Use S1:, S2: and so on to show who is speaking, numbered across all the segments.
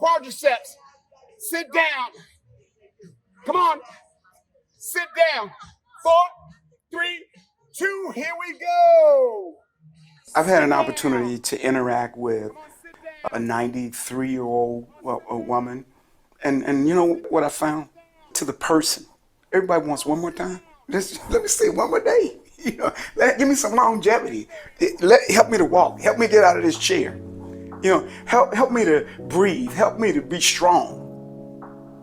S1: quadriceps. Sit down. Come on. Sit down. 4, 3, 2, here we go. I've had an opportunity to interact with a 93-year-old woman. And you know what I found? To the person, everybody wants one more time. Let me stay one more day. You know, give me some longevity. Help me to walk. Help me get out of this chair. You know, help me to breathe. Help me to be strong.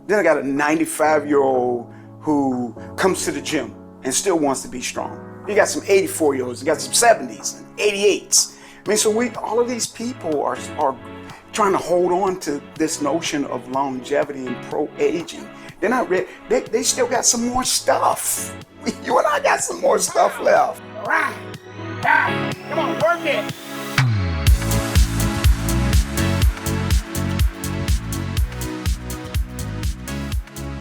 S1: Then I got a 95-year-old who comes to the gym and still wants to be strong. You got some 84-year-olds. You got some 70s and 88s. I mean, so all of these people are trying to hold on to this notion of longevity and pro-aging. They're not ready. They still got some more stuff. You and I got some more stuff left. All right. Come on, work it.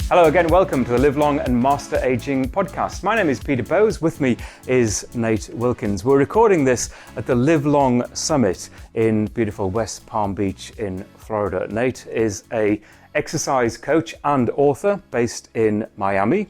S2: Hello again, welcome to the Livelong and Master Aging podcast. My name is Peter Bowes, with me is Nate Wilkins. We're recording this at the Livelong Summit in beautiful West Palm Beach in Florida. Nate is a exercise coach and author based in Miami,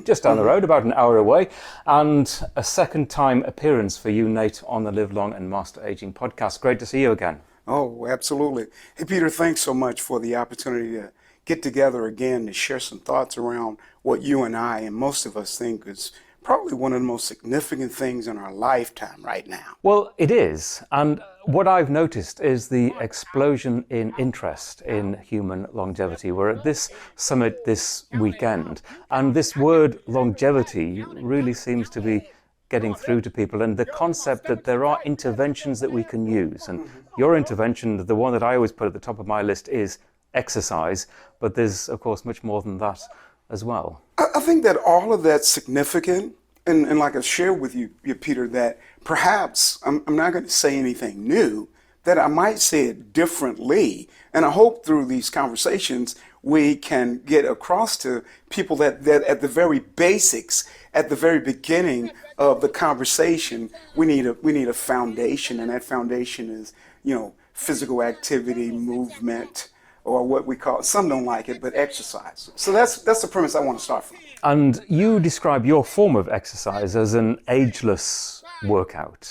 S2: just down the road, about an hour away, and a second time appearance for you, Nate, on the Livelong and Master Aging podcast. Great to see you again.
S1: Oh, absolutely. Hey, Peter, thanks so much for the opportunity to get together again to share some thoughts around what you and I and most of us think is probably one of the most significant things in our lifetime right now.
S2: Well, it is. And what I've noticed is the explosion in interest in human longevity. We're at this summit this weekend, and this word longevity really seems to be getting through to people, and the concept that there are interventions that we can use. And your intervention, the one that I always put at the top of my list, is exercise, but there's of course much more than that as well.
S1: I think that all of that's significant, and like I shared with you, Peter, that perhaps I'm not going to say anything new, that I might say it differently, and I hope through these conversations we can get across to people that at the very basics, at the very beginning of the conversation, we need a foundation, and that foundation is, you know, physical activity, movement, or what we call, some don't like it, but exercise. So that's the premise I want to start from.
S2: And you describe your form of exercise as an ageless workout.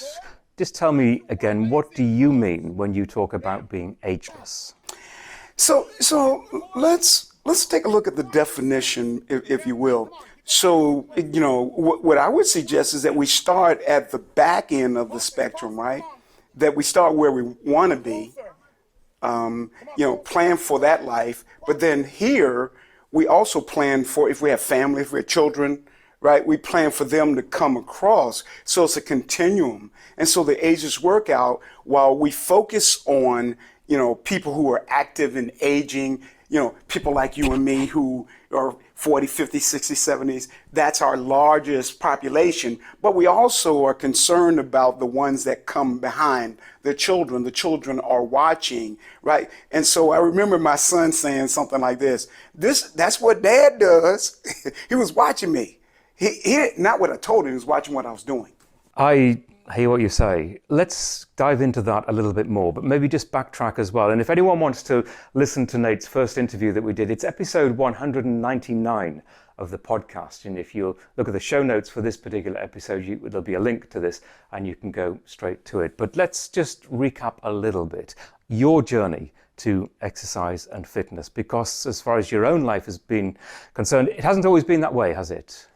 S2: Just tell me again, what do you mean when you talk about being ageless?
S1: So let's take a look at the definition, if you will. So, you know, what I would suggest is that we start at the back end of the spectrum, right? That we start where we want to be. You know, plan for that life. But then here, we also plan for, if we have family, if we have children, right? We plan for them to come across. So it's a continuum. And so the Ageless Workout, while we focus on, you know, people who are active and aging, you know, people like you and me who are 40, 50, 60, 70s, that's our largest population. But we also are concerned about the ones that come behind, the children. The children are watching, right? And so I remember my son saying something like this, that's what Dad does. He was watching me. He not what I told him, he was watching what I was doing.
S2: I hear what you say. Let's dive into that a little bit more, but maybe just backtrack as well. And if anyone wants to listen to Nate's first interview that we did, it's episode 199 of the podcast. And if you look at the show notes for this particular episode, there'll be a link to this and you can go straight to it. But let's just recap a little bit your journey to exercise and fitness, because as far as your own life has been concerned, it hasn't always been that way, has it?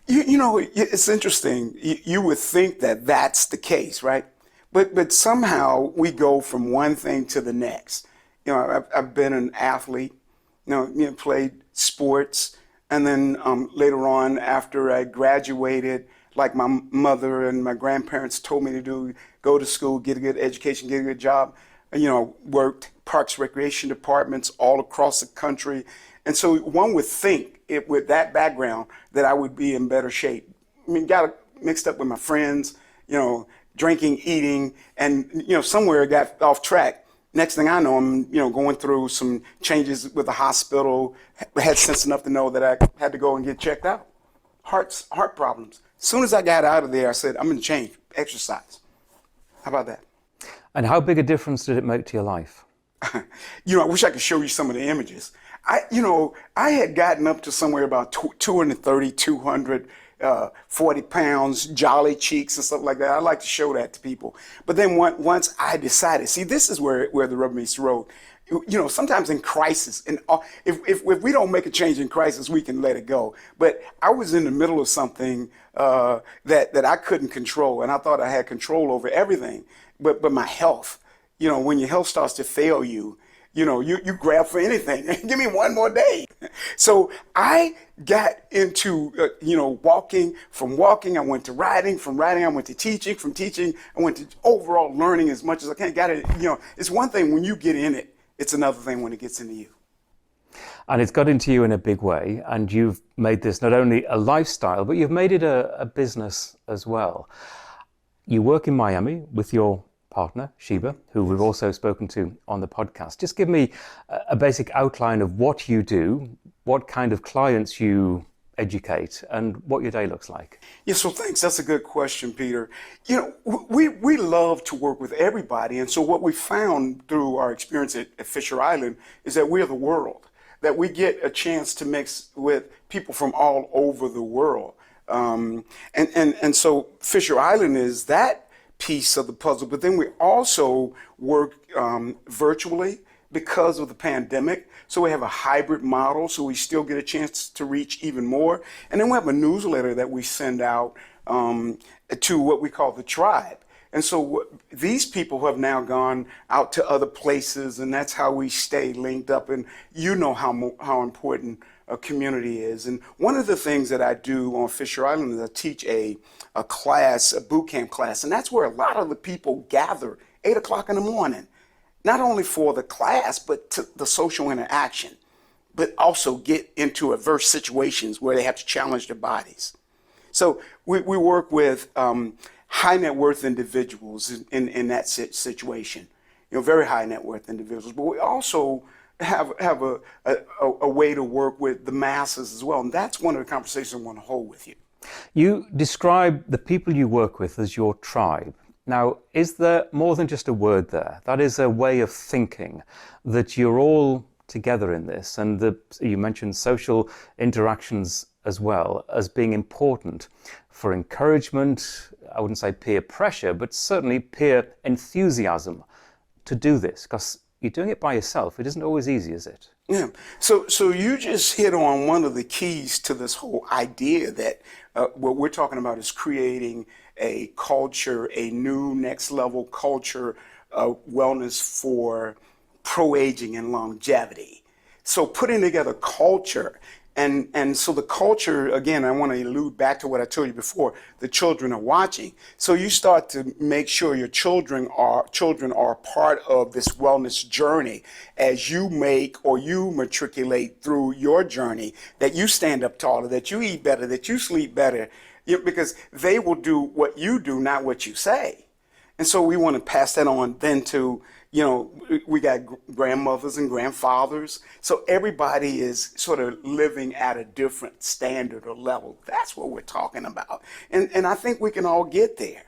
S1: You know, it's interesting. You would think that that's the case, right? But somehow we go from one thing to the next. You know, I've been an athlete, you know, played sports. And then later on, after I graduated, like my mother and my grandparents told me to do, go to school, get a good education, get a good job. You know, worked parks, recreation departments all across the country. And so one would think, with that background, that I would be in better shape. I mean, got mixed up with my friends, you know, drinking, eating, and, you know, somewhere I got off track. Next thing I know, I'm, you know, going through some changes with the hospital, had sense enough to know that I had to go and get checked out. Heart problems. As soon as I got out of there, I said, I'm going to change, exercise. How about that?
S2: And how big a difference did it make to your life?
S1: I wish I could show you some of the images. I had gotten up to somewhere about 230, 200, 40 pounds, jolly cheeks and stuff like that. I like to show that to people. But then once I decided, see, this is where the rubber meets the road. Sometimes in crisis, and if we don't make a change in crisis, we can let it go. But I was in the middle of something that I couldn't control, and I thought I had control over everything. But my health, when your health starts to fail you, you grab for anything. Give me one more day. So I got into, walking. From walking, I went to riding. From riding, I went to teaching. From teaching, I went to overall learning as much as I can. It's one thing when you get in it. It's another thing when it gets into you.
S2: And it's got into you in a big way. And you've made this not only a lifestyle, but you've made it a business as well. You work in Miami with your partner, Sheba, who we've also spoken to on the podcast. Just give me a basic outline of what you do, what kind of clients you educate, and what your day looks like.
S1: Yeah, so thanks. That's a good question, Peter. We love to work with everybody. And so what we found through our experience at Fisher Island is that we're the world, that we get a chance to mix with people from all over the world. And so Fisher Island is that piece of the puzzle, but then we also work virtually because of the pandemic. So we have a hybrid model, so we still get a chance to reach even more. And then we have a newsletter that we send out to what we call the tribe. And so these people have now gone out to other places, and that's how we stay linked up. And how important a community is. And one of the things that I do on Fisher Island is I teach a class, a boot camp class, and that's where a lot of the people gather 8 o'clock in the morning, not only for the class, but to the social interaction, but also get into adverse situations where they have to challenge their bodies. So we work with high net worth individuals in that situation, very high net worth individuals, but we also have a way to work with the masses as well. And that's one of the conversations I want to hold with you.
S2: You describe the people you work with as your tribe. Now, is there more than just a word there? That is a way of thinking, that you're all together in this, and you mentioned social interactions as well as being important for encouragement. I wouldn't say peer pressure, but certainly peer enthusiasm to do this, because you're doing it by yourself. It isn't always easy, is it?
S1: Yeah. So you just hit on one of the keys to this whole idea that what we're talking about is creating a culture, a new next level culture of wellness for pro-aging and longevity. So putting together culture. And so the culture, again, I want to allude back to what I told you before, the children are watching. So you start to make sure your children are part of this wellness journey as you make or you matriculate through your journey, that you stand up taller, that you eat better, that you sleep better, because they will do what you do, not what you say. And so we want to pass that on then to, we got grandmothers and grandfathers. So everybody is sort of living at a different standard or level. That's what we're talking about. And I think we can all get there.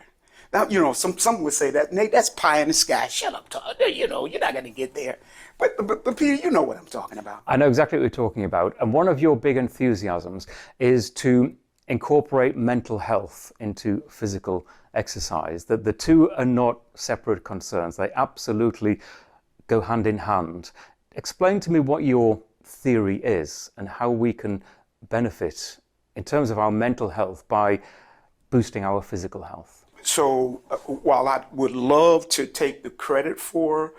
S1: Now, some would say that, Nate, that's pie in the sky. Shut up, Todd. You're not going to get there. But Peter, you know what I'm talking about.
S2: I know exactly what you're talking about. And one of your big enthusiasms is to incorporate mental health into physical exercise, that the two are not separate concerns. They absolutely go hand in hand. Explain to me what your theory is and how we can benefit in terms of our mental health by boosting our physical health.
S1: So while I would love to take the credit for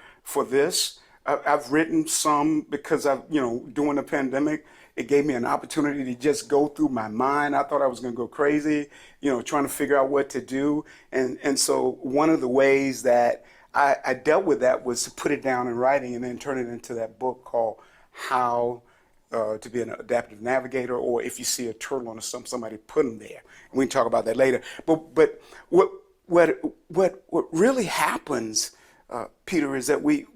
S1: this, I've written some because during the pandemic, it gave me an opportunity to just go through my mind. I thought I was going to go crazy, trying to figure out what to do. And so one of the ways that I dealt with that was to put it down in writing and then turn it into that book called How to Be an Adaptive Navigator, or If You See a Turtle on a Stump, Somebody Put Them There. And we can talk about that later. But what really happens, Peter, is that we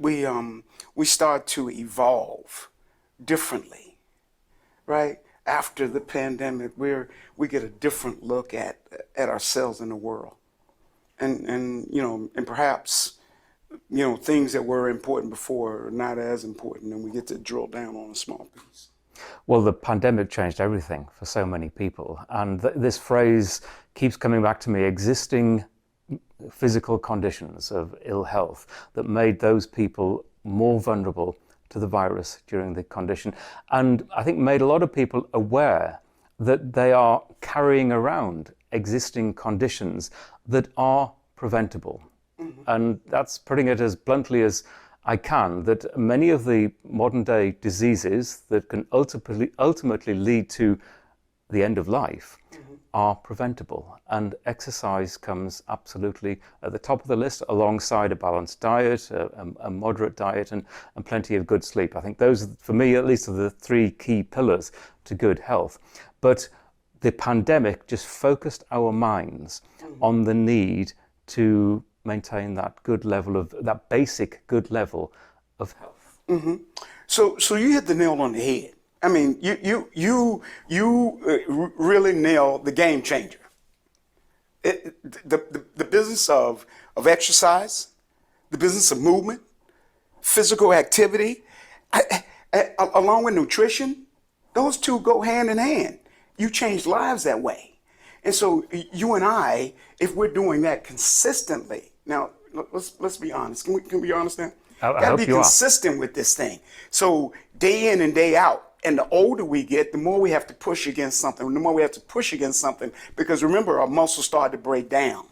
S1: start to evolve differently. Right after the pandemic, we get a different look at ourselves in the world, and perhaps things that were important before are not as important, and we get to drill down on a small piece.
S2: Well, the pandemic changed everything for so many people. And this phrase keeps coming back to me, existing physical conditions of ill health that made those people more vulnerable to the virus during the condition. And I think made a lot of people aware that they are carrying around existing conditions that are preventable. Mm-hmm. And that's putting it as bluntly as I can, that many of the modern day diseases that can ultimately lead to the end of life mm-hmm. are preventable. And exercise comes absolutely at the top of the list, alongside a balanced diet, a moderate diet, and plenty of good sleep. I think those, for me at least, are the three key pillars to good health. But the pandemic just focused our minds mm-hmm. on the need to maintain that good level of, that basic good level of health.
S1: Mm-hmm. So you hit the nail on the head. I mean, you really nailed the game changer. The business of exercise, the business of movement, physical activity, along with nutrition, those two go hand in hand. You change lives that way. And so you and I, if we're doing that consistently, now let's be honest. Can we be honest now? Got to be consistent with this thing. So day in and day out. And the older we get, the more we have to push against something. The more we have to push against something, because remember, our muscles start to break down,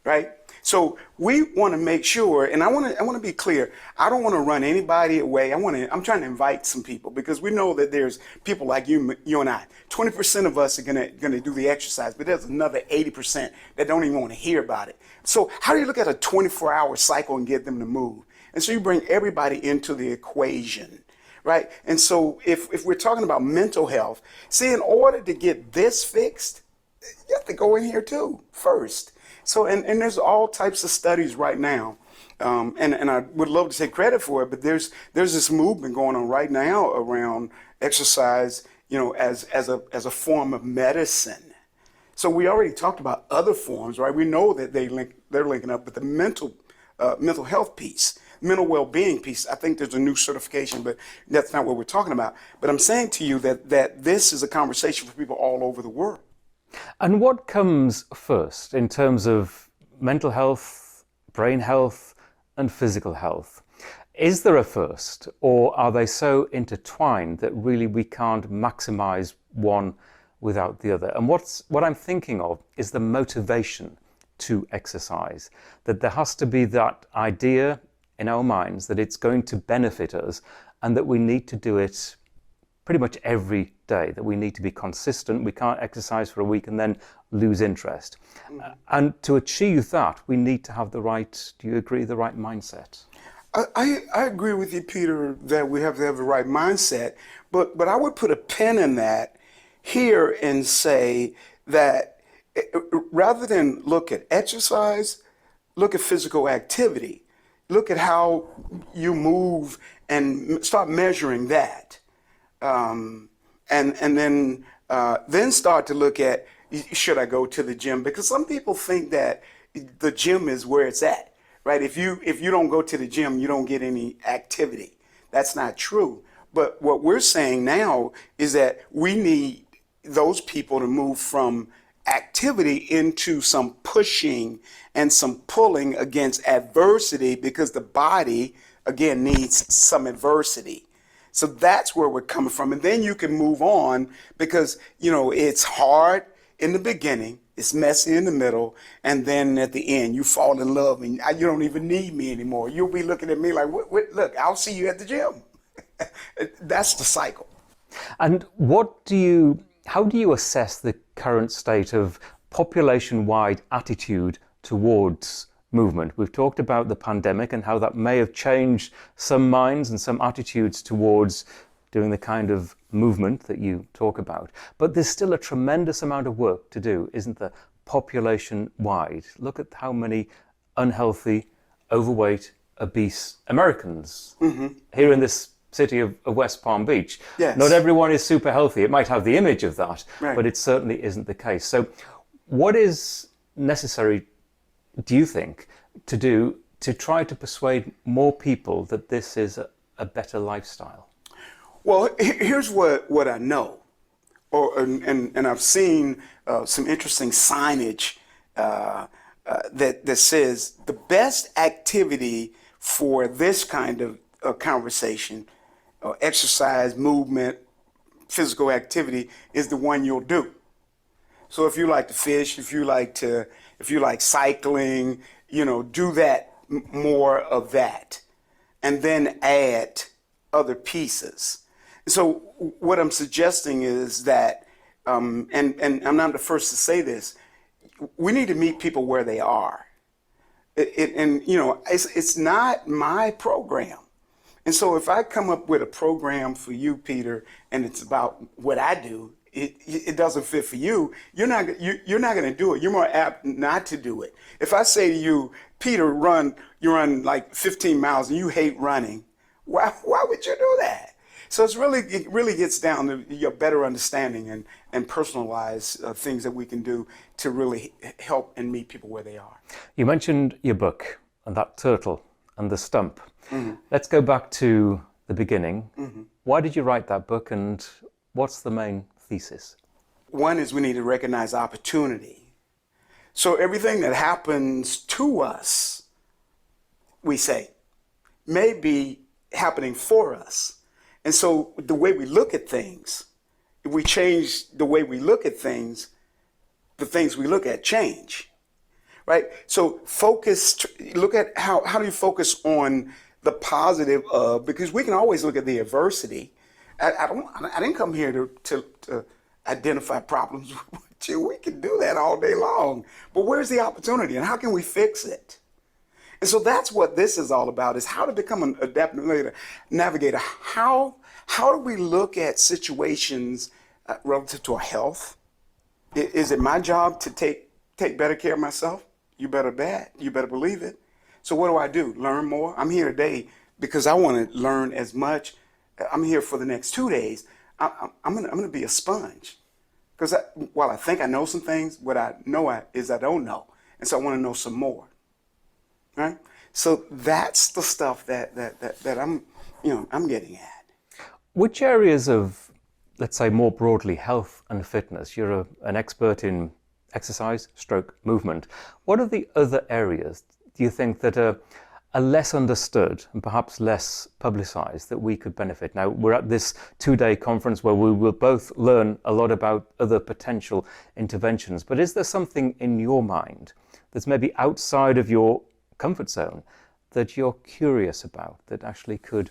S1: right? So we want to make sure, and I want to be clear. I don't want to run anybody away. I'm trying to invite some people, because we know that there's people like you and I. 20% of us are gonna do the exercise, but there's another 80% that don't even want to hear about it. So how do you look at a 24-hour cycle and get them to move? And so you bring everybody into the equation. Right? And so if we're talking about mental health, see, in order to get this fixed, you have to go in here too first. So, and there's all types of studies right now. And I would love to take credit for it, but there's this movement going on right now around exercise, as a form of medicine. So we already talked about other forms, right? We know that they're linking up with the mental health piece. Mental well-being piece. I think there's a new certification, but that's not what we're talking about. But I'm saying to you that this is a conversation for people all over the world.
S2: And what comes first in terms of mental health, brain health, and physical health? Is there a first, or are they so intertwined that really we can't maximize one without the other? And what I'm thinking of is the motivation to exercise, that there has to be that idea in our minds that it's going to benefit us, and that we need to do it pretty much every day, that we need to be consistent. We can't exercise for a week and then lose interest. Mm-hmm. And to achieve that, we need to have the right, do you agree, the right mindset?
S1: I agree with you, Peter, that we have to have the right mindset, but I would put a pin in that here and say that rather than look at exercise, look at physical activity. Look at how you move and start measuring that, and then start to look at, should I go to the gym? Because some people think that the gym is where it's at, right? If you don't go to the gym, you don't get any activity. That's not true. But what we're saying now is that we need those people to move from activity into some pushing and some pulling against adversity, because the body, again, needs some adversity. So that's where we're coming from. And then you can move on, because, it's hard in the beginning, it's messy in the middle, and then at the end, you fall in love and you don't even need me anymore. You'll be looking at me like, look, I'll see you at the gym. That's the cycle.
S2: And how do you assess the current state of population-wide attitude towards movement? We've talked about the pandemic and how that may have changed some minds and some attitudes towards doing the kind of movement that you talk about. But there's still a tremendous amount of work to do, isn't there, population-wide? Look at how many unhealthy, overweight, obese Americans here in this city of West Palm Beach.
S1: Yes.
S2: Not everyone is super healthy. It might have the image of that,
S1: right,
S2: but it certainly isn't the case. So what is necessary, do you think, to do to try to persuade more people that this is a better lifestyle?
S1: Well, here's what I know, and I've seen some interesting signage that says the best activity for this kind of conversation, exercise, movement, physical activity, is the one you'll do. So if you like to fish, if you like cycling, do that, more of that, and then add other pieces. So what I'm suggesting is that, and I'm not the first to say this, we need to meet people where they are. It's not my program. And so if I come up with a program for you, Peter, and it's about what I do, it doesn't fit for you, you're not going to do it. You're more apt not to do it. If I say to you, Peter, you run like 15 miles and you hate running, why would you do that? So it really gets down to your better understanding and personalized things that we can do to really help and meet people where they are.
S2: You mentioned your book and that turtle and the stump. Mm-hmm. Let's go back to the beginning. Mm-hmm. Why did you write that book, and what's the main thesis?
S1: One is we need to recognize opportunity. So everything that happens to us, we say, may be happening for us. And so the way we look at things, if we change the way we look at things, the things we look at change, right? So look at how do you focus on the positive of, because we can always look at the adversity. I didn't come here to identify problems with you. We can do that all day long. But where's the opportunity and how can we fix it? And so that's what this is all about, is how to become an adaptive navigator. How do we look at situations relative to our health? Is it my job to take better care of myself? You better bet. You better believe it. So what do? Learn more? I'm here today because I want to learn as much. I'm here for the next 2 days. I'm gonna be a sponge. Because while I think I know some things, what I know is I don't know. And so I want to know some more. Right? So that's the stuff that I'm getting at.
S2: Which areas of, let's say more broadly, health and fitness, you're an expert in exercise, stroke, movement. What are the other areas, do you think, that are less understood and perhaps less publicized that we could benefit? Now, we're at this 2-day conference where we will both learn a lot about other potential interventions, but is there something in your mind that's maybe outside of your comfort zone that you're curious about that actually could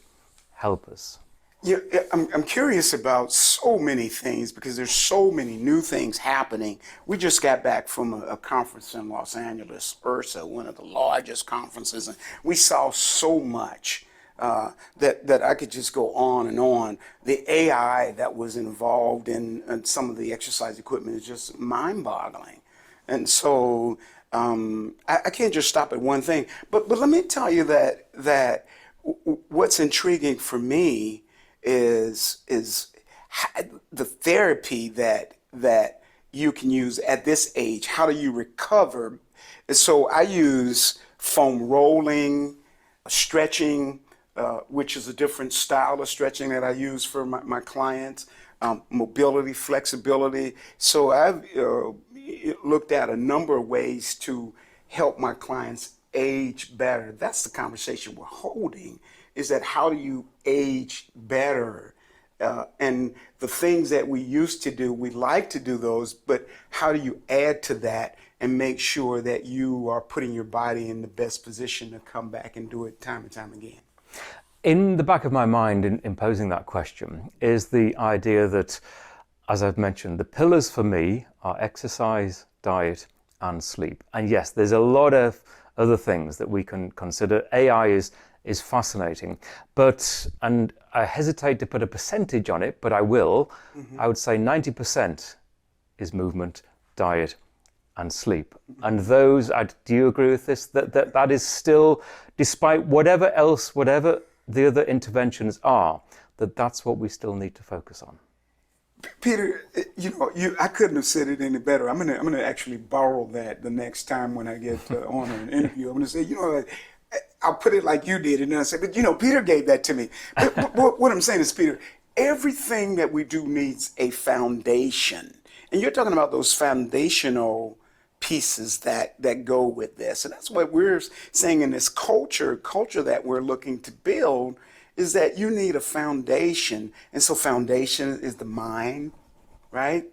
S2: help us?
S1: Yeah, I'm curious about so many things because there's so many new things happening. We just got back from a conference in Los Angeles, URSA, one of the largest conferences, and we saw so much that I could just go on and on. The AI that was involved in some of the exercise equipment is just mind-boggling. And so I can't just stop at one thing. But let me tell you that what's intriguing for me is the therapy that you can use at this age. How do you recover? And so I use foam rolling, stretching, which is a different style of stretching that I use for my clients, mobility, flexibility. So I've looked at a number of ways to help my clients age better. That's the conversation we're holding, is that how do you age better? And the things that we used to do, we like to do those, but how do you add to that and make sure that you are putting your body in the best position to come back and do it time and time again?
S2: In the back of my mind, in posing that question, is the idea that, as I've mentioned, the pillars for me are exercise, diet, and sleep. And yes, there's a lot of other things that we can consider. AI is fascinating, and I hesitate to put a percentage on it, but I will. Mm-hmm. I would say 90% is movement, diet, and sleep. Mm-hmm. And those, do you agree with this? That is still, despite whatever the other interventions are, that's what we still need to focus on.
S1: Peter, I couldn't have said it any better. I'm gonna actually borrow that the next time when I get on an interview. I'm gonna say, I'll put it like you did, and then I say, but Peter gave that to me. But what I'm saying is, Peter, everything that we do needs a foundation. And you're talking about those foundational pieces that go with this. And that's what we're saying in this culture that we're looking to build, is that you need a foundation. And so foundation is the mind, right?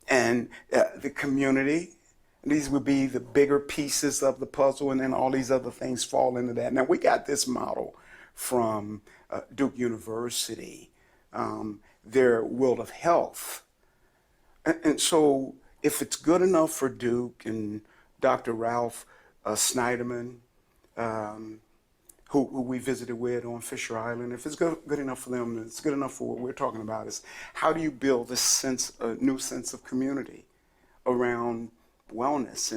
S1: And the community. These would be the bigger pieces of the puzzle, and then all these other things fall into that. Now, we got this model from Duke University, their World of Health. And so if it's good enough for Duke and Dr. Ralph Snyderman, who we visited with on Fisher Island, if it's good enough for them, it's good enough for what we're talking about, is how do you build this new sense of community around wellness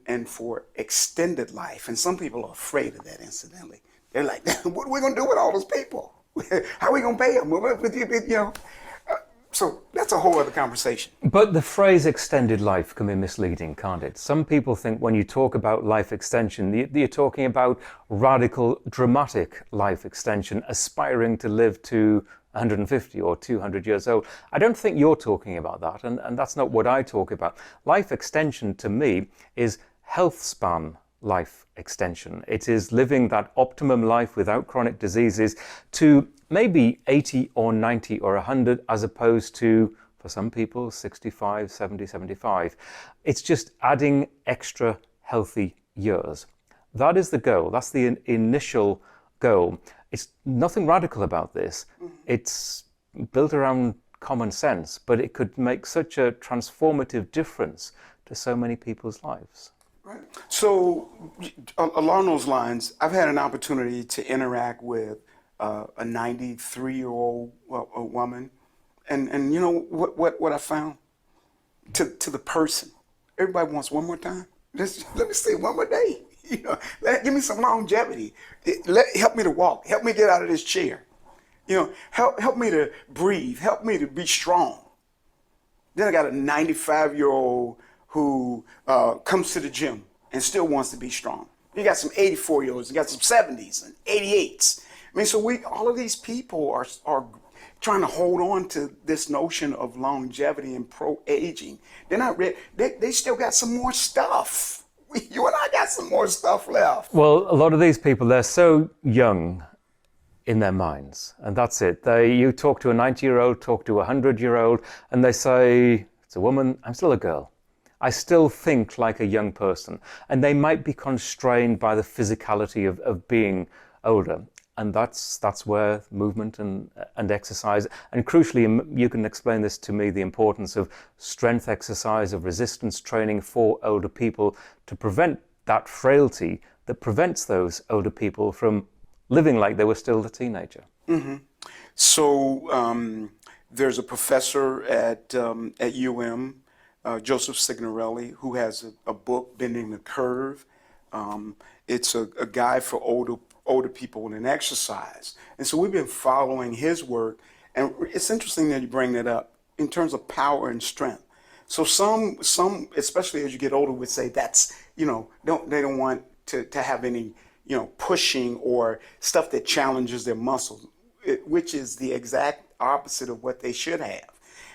S1: and for extended life. And some people are afraid of that, incidentally. They're like, what are we going to do with all those people? How are we going to pay them? So that's a whole other conversation.
S2: But the phrase extended life can be misleading, can't it? Some people think when you talk about life extension, you're talking about radical, dramatic life extension, aspiring to live to 150 or 200 years old. I don't think you're talking about that, and that's not what I talk about. Life extension to me is health span life extension. It is living that optimum life without chronic diseases to maybe 80 or 90 or 100, as opposed to, for some people, 65, 70, 75. It's just adding extra healthy years. That is the goal. That's the initial goal. It's nothing radical about this. It's built around common sense, but it could make such a transformative difference to so many people's lives.
S1: Right. So along those lines, I've had an opportunity to interact with a 93-year-old woman, and you know what I found? To the person, everybody wants one more time. Let me stay one more day. Give me some longevity. Help me to walk. Help me get out of this chair. Help me to breathe. Help me to be strong. Then I got a 95-year-old who comes to the gym and still wants to be strong. You got some 84-year-olds. You got some 70s and 88s. I mean, so all of these people are trying to hold on to this notion of longevity and pro-aging. They're not ready. They still got some more stuff. You and I got some more stuff left.
S2: Well, a lot of these people, they're so young in their minds, and that's it. You talk to a 90-year-old, talk to a 100-year-old, and they say, it's a woman, I'm still a girl. I still think like a young person. And they might be constrained by the physicality of being older. And that's where movement and exercise, and crucially, you can explain this to me, the importance of strength exercise, of resistance training for older people to prevent that frailty that prevents those older people from living like they were still a teenager.
S1: Mm-hmm. So there's a professor at UM, Joseph Signorelli, who has a book, Bending the Curve. It's a guide for older people in exercise. And so we've been following his work, and it's interesting that you bring that up in terms of power and strength. So some, especially as you get older, would say that's, they don't want to have any, pushing or stuff that challenges their muscles, which is the exact opposite of what they should have.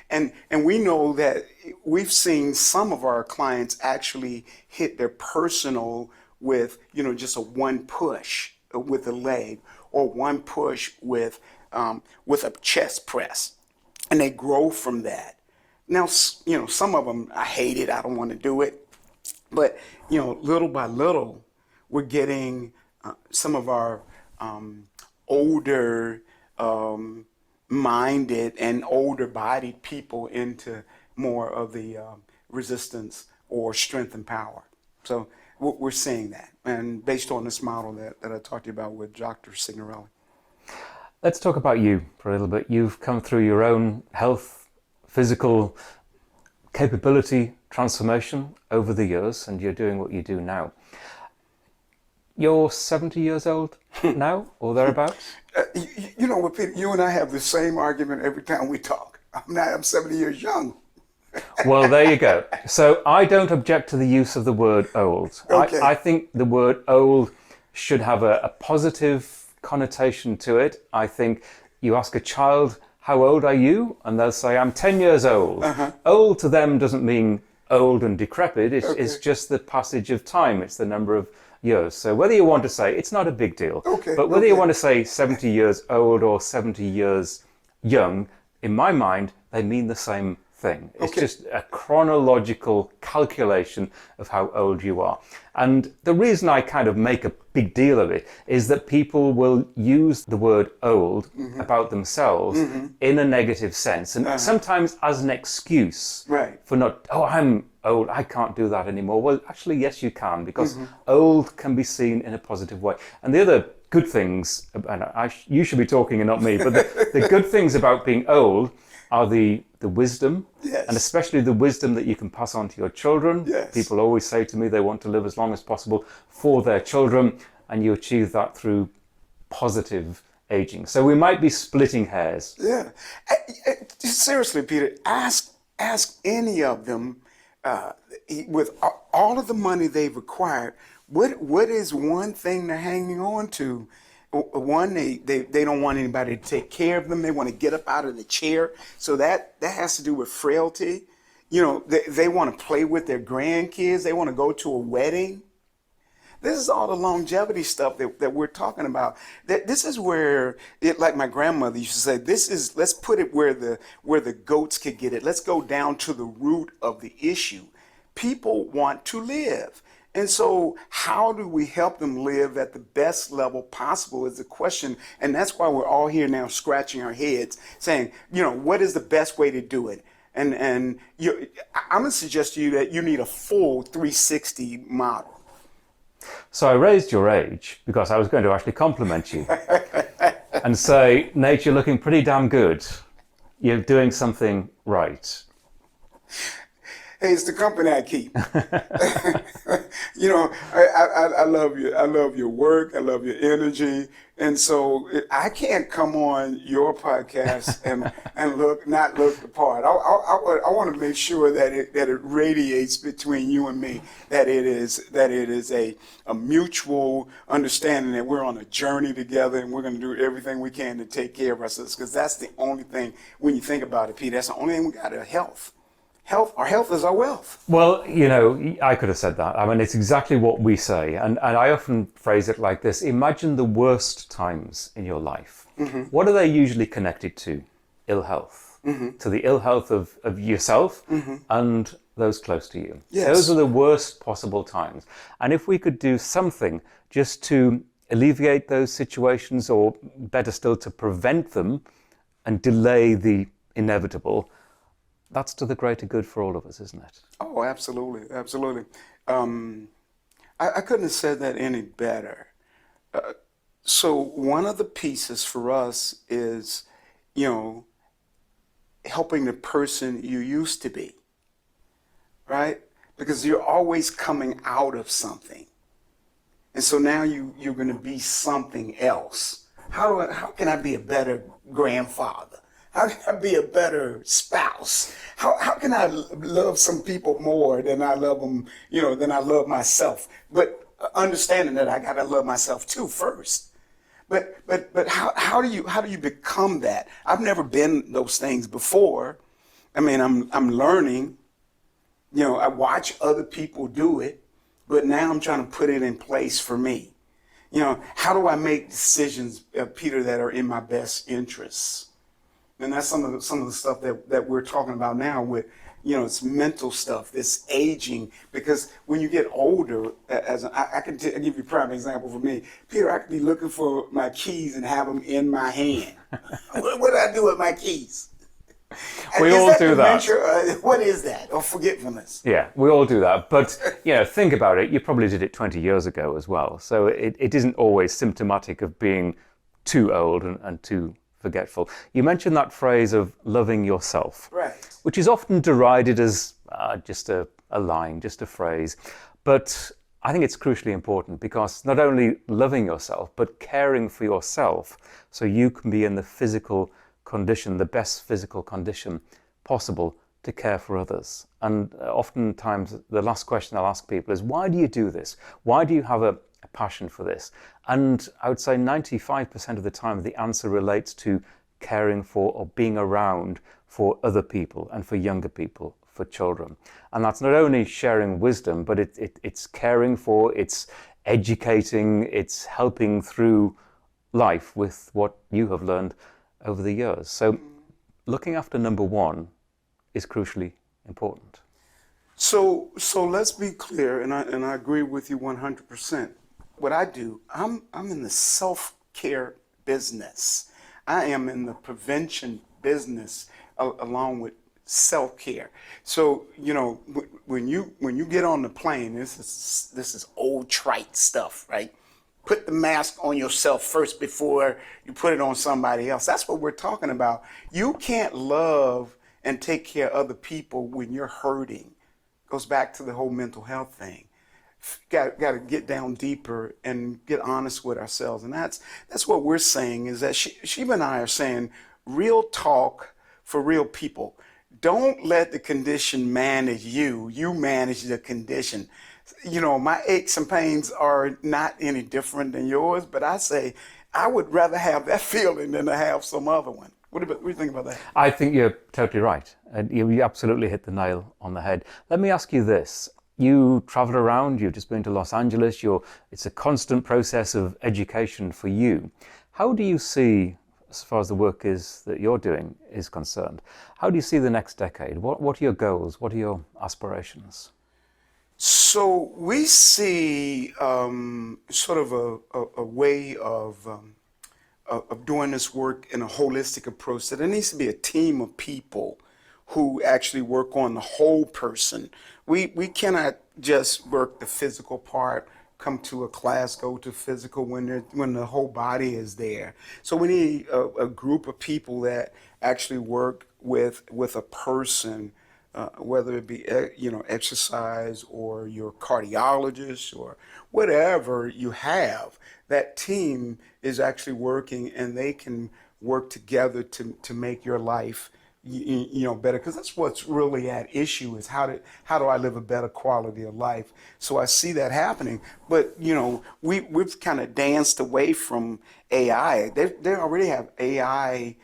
S1: And we know that we've seen some of our clients actually hit their personal with, just a one push with a leg, or one push with a chest press, and they grow from that. Now, some of them, I hate it, I don't want to do it, but little by little, we're getting some of our older minded and older bodied people into more of the resistance or strength and power. So we're seeing that, and based on this model that I talked to you about with Dr. Signorelli.
S2: Let's talk about you for a little bit. You've come through your own health, physical capability transformation over the years, and you're doing what you do now. You're 70 years old now, or thereabouts?
S1: You know what, Peter? You and I have the same argument every time we talk. I'm 70 years young.
S2: Well, there you go. So I don't object to the use of the word old.
S1: Okay.
S2: I think the word old should have a positive connotation to it. I think you ask a child, how old are you? And they'll say, I'm 10 years old. Old to them doesn't mean old and decrepit. It's just the passage of time. It's the number of years. So whether you want to say, it's not a big deal, but whether you want to say 70 years old or 70 years young, in my mind, they mean the same thing. It's just a chronological calculation of how old you are. And the reason I kind of make a big deal of it is that people will use the word old about themselves in a negative sense, and sometimes as an excuse for not, oh, I'm old, I can't do that anymore. Well, actually, yes, you can, because old can be seen in a positive way. And the other good things, and you should be talking and not me, but the good things about being old are the wisdom, and especially the wisdom that you can pass on to your children. People always say to me they want to live as long as possible for their children, and you achieve that through positive aging. So we might be splitting hairs.
S1: Seriously, Peter, ask any of them, with all of the money they've acquired, what is one thing they're hanging on to? One, they don't want anybody to take care of them. They want to get up out of the chair. So that has to do with frailty. You know, they want to play with their grandkids. They want to go to a wedding. This is all the longevity stuff that we're talking about. This is where, like my grandmother used to say, let's put it where the goats could get it. Let's go down to the root of the issue. People want to live. And so how do we help them live at the best level possible is the question. And that's why we're all here now scratching our heads saying, you know, what is the best way to do it? And I'm going to suggest to you that you need a full 360 model.
S2: So I raised your age because I was going to actually compliment you and say, Nate, you're looking pretty damn good. You're doing something right.
S1: Hey, it's the company I keep. You know, I love you. I love your work. I love your energy. And so I can't come on your podcast and not look the part. I want to make sure that it radiates between you and me, that it is a mutual understanding that we're on a journey together and we're going to do everything we can to take care of ourselves, because that's the only thing, when you think about it, Pete, that's the only thing we got, is health. Our health is our wealth. Well,
S2: you know, I could have said that. I mean, it's exactly what we say. And I often phrase it like this. Imagine the worst times in your life. What are they usually connected to? Ill health. To the ill health of yourself and those close to you. Those are the worst possible times. And if we could do something just to alleviate those situations, or better still, to prevent them and delay the inevitable, that's to the greater good for all of us, isn't it?
S1: Oh, absolutely, absolutely. I couldn't have said that any better. So one of the pieces for us is, you know, helping the person you used to be, right? Because you're always coming out of something. And so now you're going to be something else. How can I be a better grandfather? How can I be a better spouse? How can I love some people more than I love them, you know, than I love myself? But understanding that I got to love myself too first. But how do you become that? I've never been those things before. I mean, I'm learning. You know, I watch other people do it, but now I'm trying to put it in place for me. You know, how do I make decisions, Peter, that are in my best interests? And that's some of the stuff that we're talking about now with, you know, it's mental stuff, this aging. Because when you get older, I can give you a prime example for me. Peter, I could be looking for my keys and have them in my hand. What do I do with my keys?
S2: We all do that.
S1: What is that? Or forgetfulness?
S2: Yeah, we all do that. But, you know, think about it. You probably did it 20 years ago as well. So it isn't always symptomatic of being too old and too forgetful. You mentioned that phrase of loving yourself,
S1: right,
S2: which is often derided as just a line, just a phrase. But I think it's crucially important, because not only loving yourself, but caring for yourself so you can be in the physical condition, the best physical condition possible to care for others. And oftentimes the last question I'll ask people is, why do you do this? Why do you have a a passion for this. And I would say 95% of the time the answer relates to caring for or being around for other people and for younger people, for children. And that's not only sharing wisdom, but it's caring for, it's educating, it's helping through life with what you have learned over the years. So looking after number one is crucially important.
S1: So let's be clear, and I agree with you 100%. What I do, I'm in the self-care business. I am in the prevention business along with self-care. So, you know, when you get on the plane, this is old trite stuff, right? Put the mask on yourself first before you put it on somebody else. That's what we're talking about. You can't love and take care of other people when you're hurting. Goes back to the whole mental health thing. Got to get down deeper and get honest with ourselves. And that's what we're saying, is that Sheba and I are saying real talk for real people. Don't let the condition manage you. You manage the condition. You know, my aches and pains are not any different than yours, but I say I would rather have that feeling than to have some other one. What do you think about that?
S2: I think you're totally right. And you absolutely hit the nail on the head. Let me ask you this. You travel around, you've just been to Los Angeles, it's a constant process of education for you. How do you see, as far as the work is that you're doing is concerned, how do you see the next decade? What are your goals? What are your aspirations?
S1: So we see sort of a way of doing this work in a holistic approach. So there needs to be a team of people who actually work on the whole person. We cannot just work the physical part, come to a class, go to physical when the whole body is there. So we need a group of people that actually work with a person, whether it be exercise or your cardiologist or whatever you have. That team is actually working, and they can work together to make your life better, because that's what's really at issue, is how do I live a better quality of life. So I see that happening, but we've kind of danced away from AI. They already have AI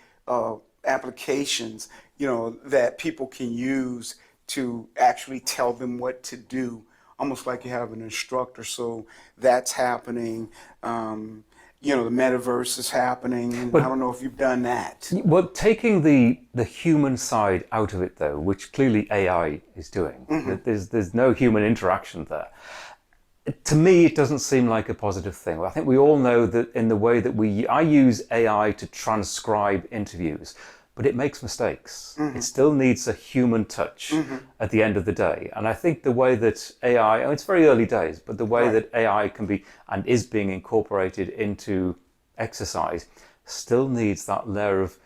S1: applications that people can use to actually tell them what to do, almost like you have an instructor. So that's happening. The metaverse is happening, and I don't know if you've done that.
S2: Well, taking the human side out of it, though, which clearly AI is doing, there's no human interaction there. To me, it doesn't seem like a positive thing. I think we all know that in the way that I use AI to transcribe interviews, but it makes mistakes. It still needs a human touch at the end of the day. And I think the way that AI, it's very early days, but the way that AI can be and is being incorporated into exercise still needs that layer of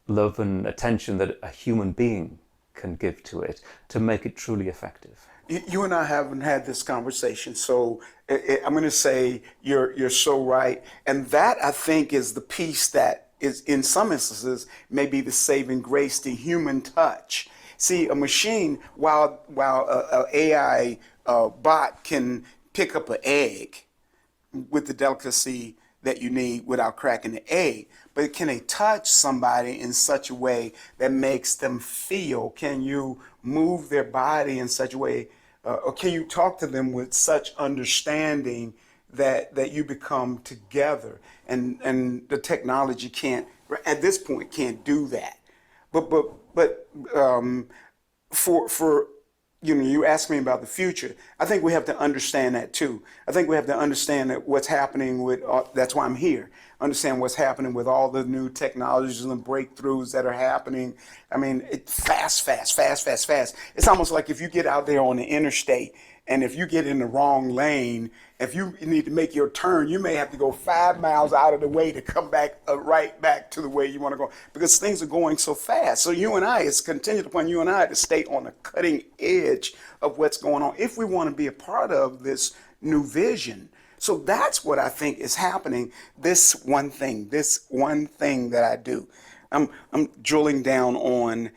S2: love and attention that a human being can give to it to make it truly effective.
S1: You and I haven't had this conversation, so I'm going to say you're so right. And that, I think, is the piece that is, in some instances, maybe the saving grace, the human touch. See, a machine, while an AI bot can pick up an egg with the delicacy that you need without cracking the egg, but can they touch somebody in such a way that makes them feel? Can you move their body in such a way, or can you talk to them with such understanding that you become together? And the technology can't, at this point, can't do that. But for you asked me about the future. I think we have to understand that too. I think we have to understand that what's happening with, that's why I'm here, understand what's happening with all the new technologies and the breakthroughs that are happening. I mean, fast. It's almost like if you get out there on the interstate, and if you get in the wrong lane, if you need to make your turn, you may have to go 5 miles out of the way to come back right back to the way you want to go, because things are going so fast. So it's contingent upon you and I to stay on the cutting edge of what's going on if we want to be a part of this new vision. So that's what I think is happening. This one thing that I do, I'm drilling down on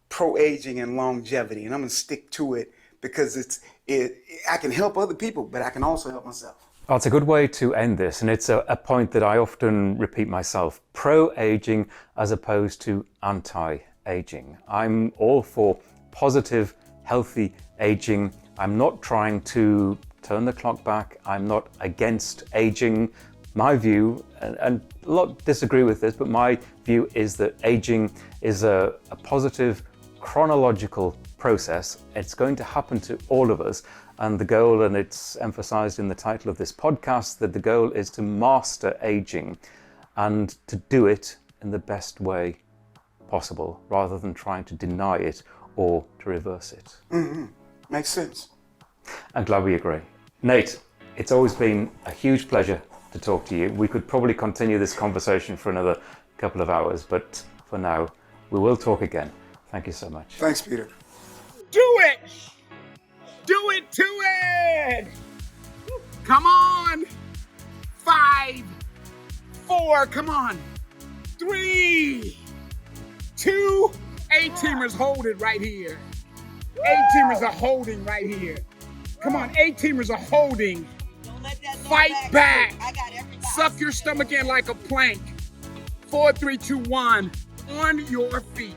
S1: pro-aging and longevity, and I'm going to stick to it, because I can help other people, but I can also help myself.
S2: That's a good way to end this, and it's a point that I often repeat myself. Pro-aging as opposed to anti-aging. I'm all for positive, healthy aging. I'm not trying to turn the clock back. I'm not against aging. My view, and a lot disagree with this, but my view is that aging is a positive, chronological process. It's going to happen to all of us. And the goal, and it's emphasized in the title of this podcast, that the goal is to master aging and to do it in the best way possible, rather than trying to deny it or to reverse it.
S1: Mm-hmm. Makes sense.
S2: I'm glad we agree. Nate, it's always been a huge pleasure to talk to you. We could probably continue this conversation for another couple of hours, but for now, we will talk again. Thank you so much.
S1: Thanks, Peter.
S3: Do it! Do it to it! Come on! 5, 4, come on. 3, 2, A-teamers hold it right here. A-teamers are holding right here. Come on, A-teamers are holding. Fight back. Suck your stomach in like a plank. 4, 3, 2, 1. On your feet.